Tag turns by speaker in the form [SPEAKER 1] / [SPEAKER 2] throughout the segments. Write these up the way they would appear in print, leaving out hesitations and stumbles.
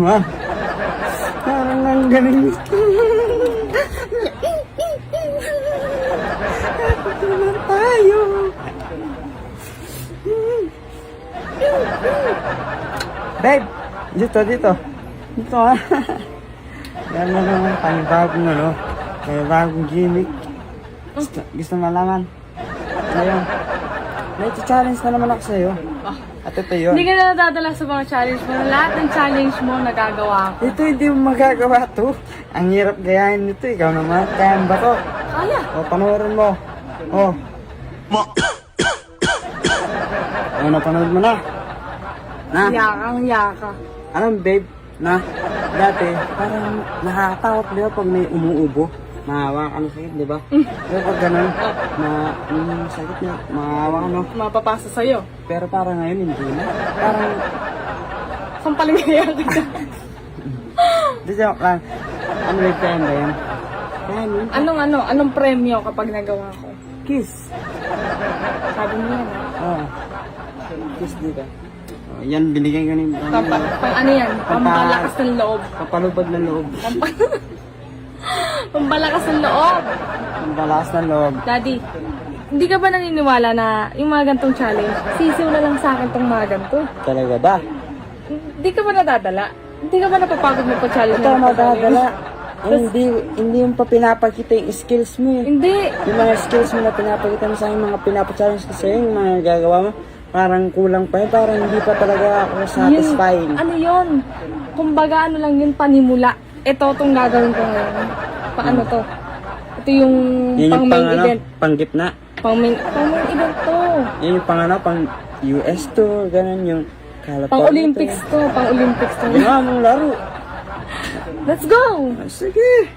[SPEAKER 1] Ha? Parang ang galing. Naman tayo. Babe, dito. Dito ha. Yan na naman, panibagong gimmick. Gusto malaman. Ngayon, may challenge na naman ako sa'yo. At ito yun.
[SPEAKER 2] Hindi ka na nadadala sa mga challenge mo. Lahat ng challenge mo, nagagawa ko.
[SPEAKER 1] Ito hindi mo magagawa to. Ang hirap gayahin nito. Ikaw naman, kaya ba to?
[SPEAKER 2] Kaya.
[SPEAKER 1] O, panoorin mo. O. Napanood mo na. Na?
[SPEAKER 2] Yakang-yaka.
[SPEAKER 1] Alam, babe, na dati, parang nakakatakot, di ba, pag may umuubo. Mahawa ka ng sakit, di ba? Pero pag ganun, sakit niya, mahawa ka, no?
[SPEAKER 2] Mapapasa sa'yo.
[SPEAKER 1] Pero parang ngayon, hindi na. Parang,
[SPEAKER 2] Sampaling kaya kita.
[SPEAKER 1] di joke lang. Ano ba yan? Yan, yun.
[SPEAKER 2] Anong premyo kapag nagawa ko?
[SPEAKER 1] Kiss.
[SPEAKER 2] Sabi mo yan,
[SPEAKER 1] Oo. Kiss dito. Oh, yan, binigyan ko ni...
[SPEAKER 2] pang ano yan? Pampalakas ng loob.
[SPEAKER 1] Papalubad ng loob.
[SPEAKER 2] Pampalakas ng loob.
[SPEAKER 1] Pampalakas ng loob.
[SPEAKER 2] Daddy, hindi ka ba naniniwala na yung mga gantong challenge, sisiw na lang sa akin tong mga ganito?
[SPEAKER 1] Talaga ba?
[SPEAKER 2] Hindi ka ba nadadala? Hindi ka ba napapagod mo pa challenge?
[SPEAKER 1] Ito, madadala. Hindi yung pa pinapakita yung skills mo eh.
[SPEAKER 2] Hindi.
[SPEAKER 1] Yung mga skills mo na pinapakita mo sa akin, mga pinapachallenge ko sa'yo, yung mga gagawa mo, parang kulang pa yun, parang hindi pa talaga ako satisfying.
[SPEAKER 2] Ano yun? Kumbaga ano lang yun, panimula. Ito itong gagawin ko ngayon. Paano to? Ito yung
[SPEAKER 1] Yun
[SPEAKER 2] pang
[SPEAKER 1] yung
[SPEAKER 2] main event.
[SPEAKER 1] pang gitna.
[SPEAKER 2] Pang main event to.
[SPEAKER 1] Yun yung pang US tour, ganun yung California
[SPEAKER 2] Pang Olympics to. Pang Olympics to.
[SPEAKER 1] Ginawa mong laro.
[SPEAKER 2] Let's go!
[SPEAKER 1] Sige.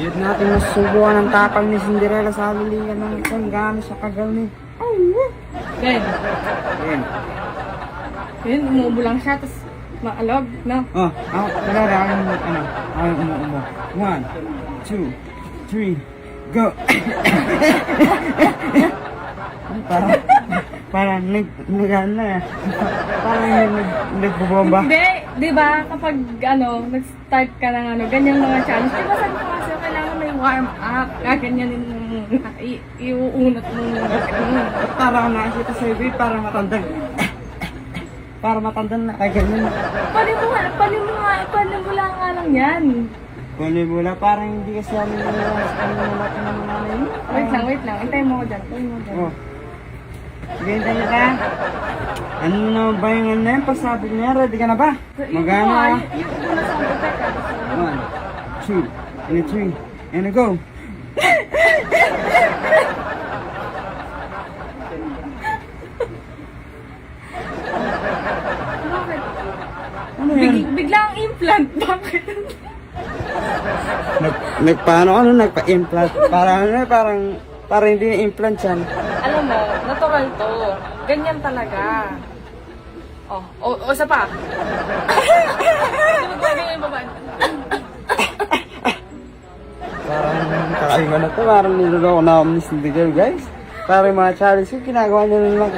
[SPEAKER 1] Yun natin masusubukan ng tapang ni Cinderella sa halilingan ng kung gaano siya kagaling.
[SPEAKER 2] Yan.
[SPEAKER 1] Yan.
[SPEAKER 2] Yan, umuubo lang siya. Tapos maalog, no?
[SPEAKER 1] Oh, ako, talaga ako umuubo. 1, 2, 3, go! Parang nagbubomba.
[SPEAKER 2] Hindi, di ba? Kapag nag-start ka ng ganyang mga challenge, di ba sabi ko kasi kailangan may warm up. Gaganyanin mo muna. Iuunat mo muna.
[SPEAKER 1] Parang nakikita sa ibig, parang matandang. Para matandang na kaganyan.
[SPEAKER 2] Panimula nga lang yan.
[SPEAKER 1] Kulibula, parang hindi kasi amin naman sa kanila natin ng mga yun.
[SPEAKER 2] Wait lang. Intay mo ko dyan.
[SPEAKER 1] Oh. Sige, hintayin ka. Ano na ba yung ano yan? Pagsabi niya, ready ka na ba? Magana ka?
[SPEAKER 2] Yung una sa umpisa ka.
[SPEAKER 1] 1, 2, and a 3, and a go.
[SPEAKER 2] Bakit?
[SPEAKER 1] Ano yan?
[SPEAKER 2] Biglang implant. Bakit?
[SPEAKER 1] Nagpa-implant. Parang hindi na implant yan.
[SPEAKER 2] Alam mo, natural to. Ganyan talaga. O isa pa. Sino ba ganyan yung babae?
[SPEAKER 1] Parang kakaiba na to. Parang niloloko na ako ni Cindy guys. Parang mga challenge ko, ginagawa niya lang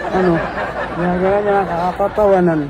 [SPEAKER 1] ginagawa niya nakakapatawanan.